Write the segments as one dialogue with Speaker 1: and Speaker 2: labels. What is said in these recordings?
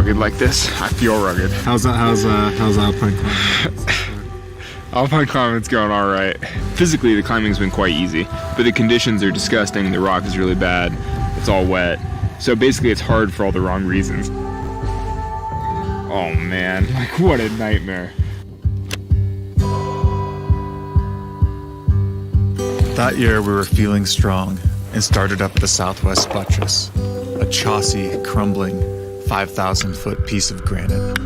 Speaker 1: rugged like this. I feel rugged.
Speaker 2: How's alpine climbing?
Speaker 1: Alpine climbing's going all right. Physically, the climbing's been quite easy, but the conditions are disgusting. The rock is really bad. It's all wet. So basically, it's hard for all the wrong reasons. Oh man, like what a nightmare.
Speaker 2: That year we were feeling strong and started up the southwest buttress, a chossy, crumbling 5,000-foot piece of granite.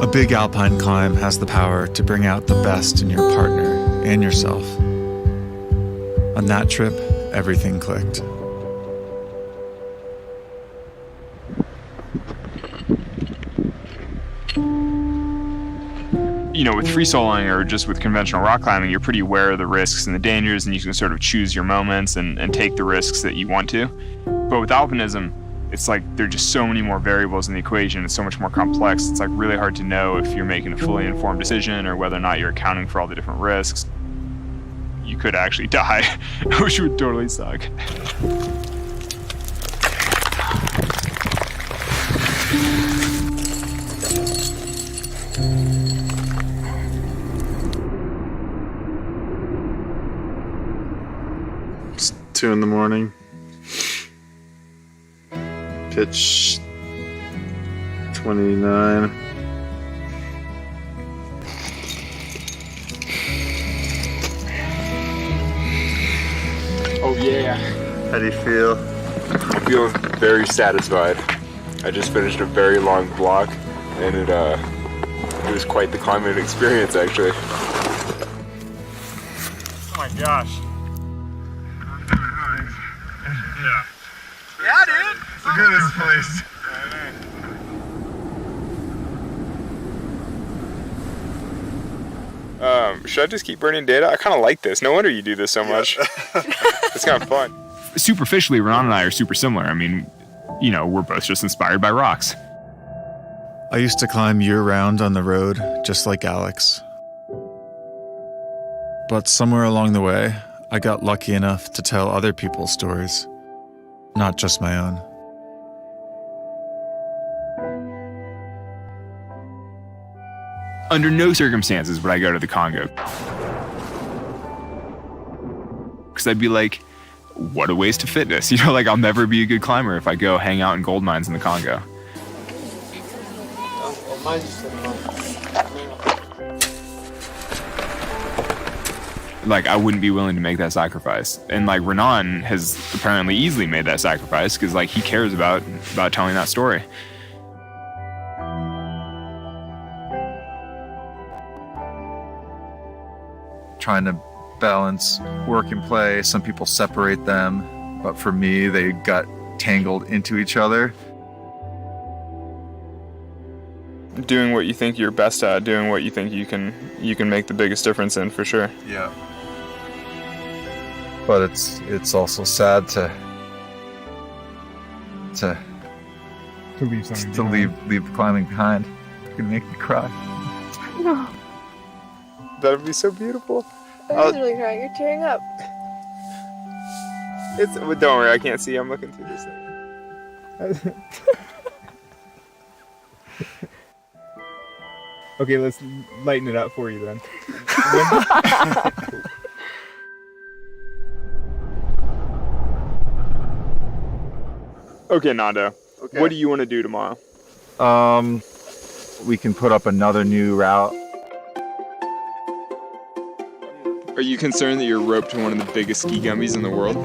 Speaker 2: A big alpine climb has the power to bring out the best in your partner and yourself. On that trip, everything clicked.
Speaker 1: You know, with free soloing or just with conventional rock climbing, you're pretty aware of the risks and the dangers, and you can sort of choose your moments and take the risks that you want to. But with alpinism, it's like there are just so many more variables in the equation. It's so much more complex. It's like really hard to know if you're making a fully informed decision or whether or not you're accounting for all the different risks. You could actually die, which would totally suck.
Speaker 2: It's 2 in the morning. Pitch 29.
Speaker 1: Oh yeah.
Speaker 2: How do you feel?
Speaker 1: I feel very satisfied. I just finished a very long block, and it was quite the climbing experience, actually. Oh my gosh. Yeah. Yeah, dude.
Speaker 2: Look at this place.
Speaker 1: Should I just keep burning data? I kind of like this. No wonder you do this so much. It's kind of fun. Superficially, Renan and I are super similar. I mean, you know, we're both just inspired by rocks.
Speaker 2: I used to climb year-round on the road, just like Alex. But somewhere along the way, I got lucky enough to tell other people's stories, not just my own.
Speaker 1: Under no circumstances would I go to the Congo. Because I'd be like, what a waste of fitness. You know, like I'll never be a good climber if I go hang out in gold mines in the Congo. Like I wouldn't be willing to make that sacrifice. And like Renan has apparently easily made that sacrifice because like he cares about telling that story.
Speaker 2: Trying to balance work and play. Some people separate them, but for me, they got tangled into each other.
Speaker 1: Doing what you think you're best at, doing what you think you can make the biggest difference in, for sure.
Speaker 2: Yeah. But it's also sad to leave climbing behind. It can make me cry.
Speaker 3: No.
Speaker 1: That would be so beautiful.
Speaker 3: I was really crying. You're tearing up.
Speaker 1: Don't worry, I can't see. I'm looking through this thing. Okay, let's lighten it up for you then. Okay, Nando. Okay. What do you want to do tomorrow?
Speaker 2: We can put up another new route.
Speaker 1: Are you concerned that you're roped to one of the biggest ski gummies in the world?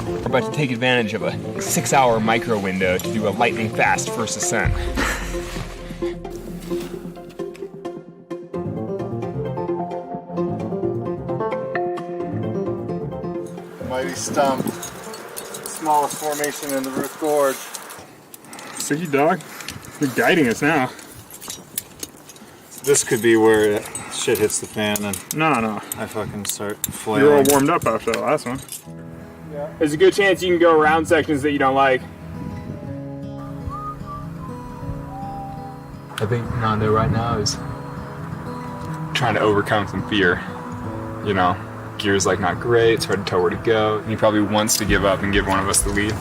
Speaker 1: We're about to take advantage of a 6-hour micro window to do a lightning fast first ascent.
Speaker 2: Mighty stump. Smallest formation in the Ruth Gorge.
Speaker 4: See, dog? You're guiding us now.
Speaker 2: This could be where shit hits the fan and
Speaker 4: No.
Speaker 2: I fucking start flailing.
Speaker 4: You're all warmed up after the last one.
Speaker 1: Yeah. There's a good chance you can go around sections that you don't like. I think Nando right now is trying to overcome some fear. You know, gear's like not great, it's hard to tell where to go. And he probably wants to give up and give one of us the lead,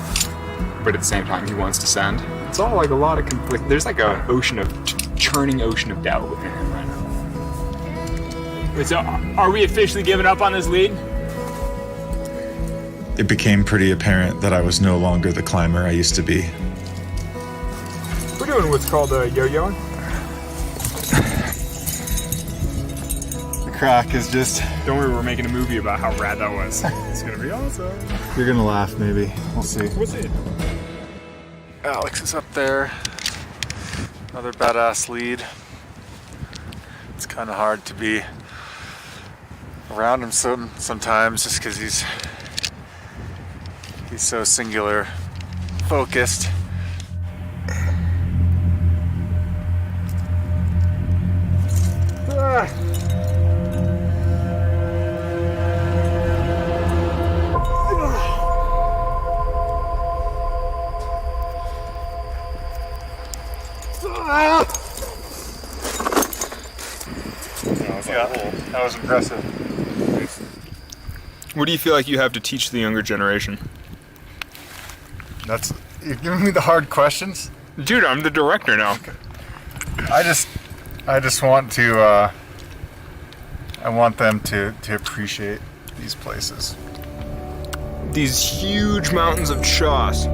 Speaker 1: but at the same time he wants to send. It's all like a lot of conflict. There's like an ocean of churning ocean of doubt within him right now. Wait, so are we officially giving up on this lead?
Speaker 2: It became pretty apparent that I was no longer the climber I used to be.
Speaker 1: We're doing what's called a yo-yoing.
Speaker 2: The crack is just...
Speaker 1: Don't worry, we're making a movie about how rad that was. It's gonna be awesome.
Speaker 2: You're gonna laugh, maybe. We'll see.
Speaker 1: We'll see.
Speaker 2: Alex is up there. Another badass lead. It's kind of hard to be around him sometimes just because he's so singular focused. Yeah, that was impressive.
Speaker 1: What do you feel like you have to teach the younger generation?
Speaker 2: You're giving me the hard questions?
Speaker 1: Dude, I'm the director now.
Speaker 2: I just want to I want them to appreciate these places.
Speaker 1: These huge mountains of chaos.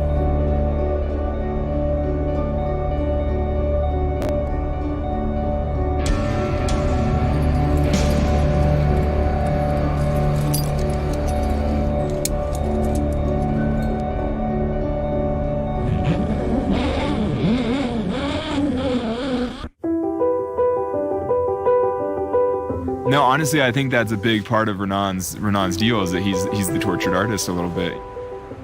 Speaker 1: No, honestly, I think that's a big part of Renan's deal is that he's the tortured artist a little bit.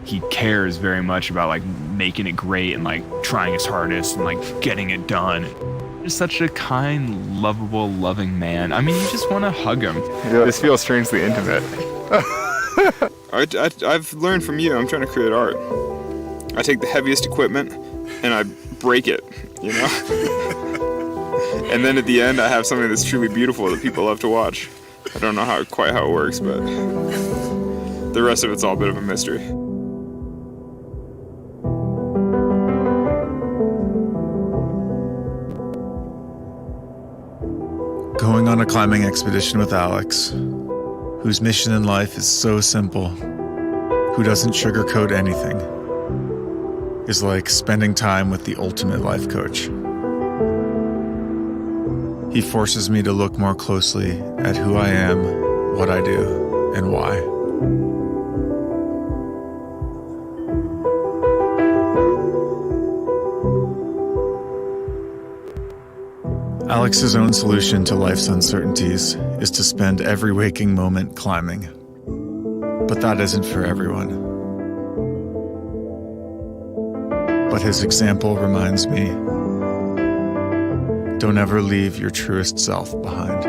Speaker 1: He cares very much about like making it great and like trying his hardest and like getting it done. Just such a kind, lovable, loving man. I mean, you just want to hug him.
Speaker 2: Yeah.
Speaker 1: This feels strangely intimate. I've learned from you. I'm trying to create art. I take the heaviest equipment and I break it, you know? And then at the end, I have something that's truly beautiful that people love to watch. I don't know quite how it works, but the rest of it's all a bit of a mystery.
Speaker 2: Going on a climbing expedition with Alex, whose mission in life is so simple, who doesn't sugarcoat anything, is like spending time with the ultimate life coach. He forces me to look more closely at who I am, what I do, and why. Alex's own solution to life's uncertainties is to spend every waking moment climbing. But that isn't for everyone. But his example reminds me, don't ever leave your truest self behind.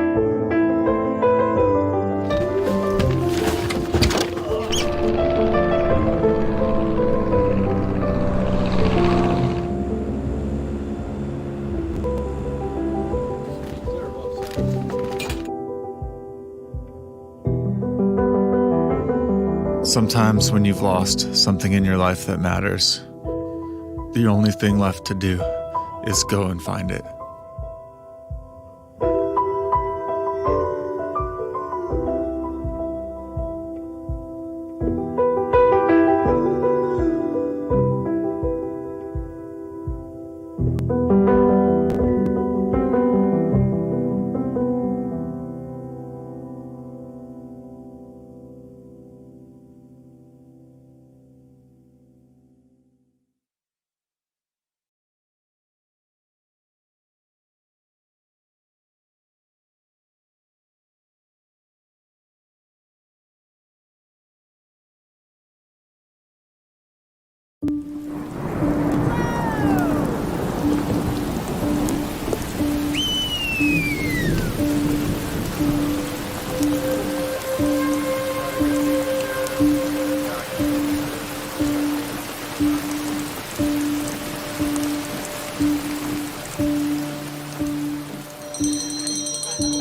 Speaker 2: Sometimes when you've lost something in your life that matters, the only thing left to do is go and find it.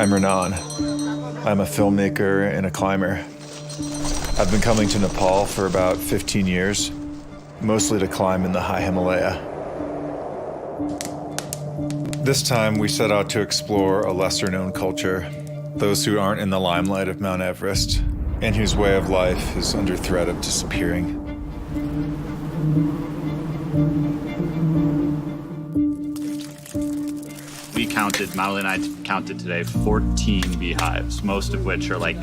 Speaker 2: I'm Renan. I'm a filmmaker and a climber. I've been coming to Nepal for about 15 years, mostly to climb in the high Himalaya. This time, we set out to explore a lesser-known culture, those who aren't in the limelight of Mount Everest, and whose way of life is under threat of disappearing.
Speaker 5: Molly and I counted today 14 beehives, most of which are like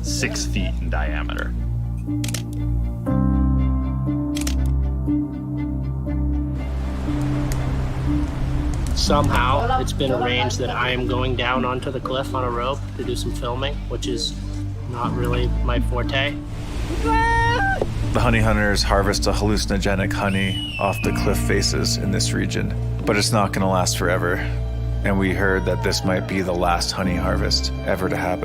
Speaker 5: 6 feet in diameter.
Speaker 6: Somehow, it's been arranged that I am going down onto the cliff on a rope to do some filming, which is not really my forte.
Speaker 2: The honey hunters harvest a hallucinogenic honey off the cliff faces in this region, but it's not going to last forever. And we heard that this might be the last honey harvest ever to happen.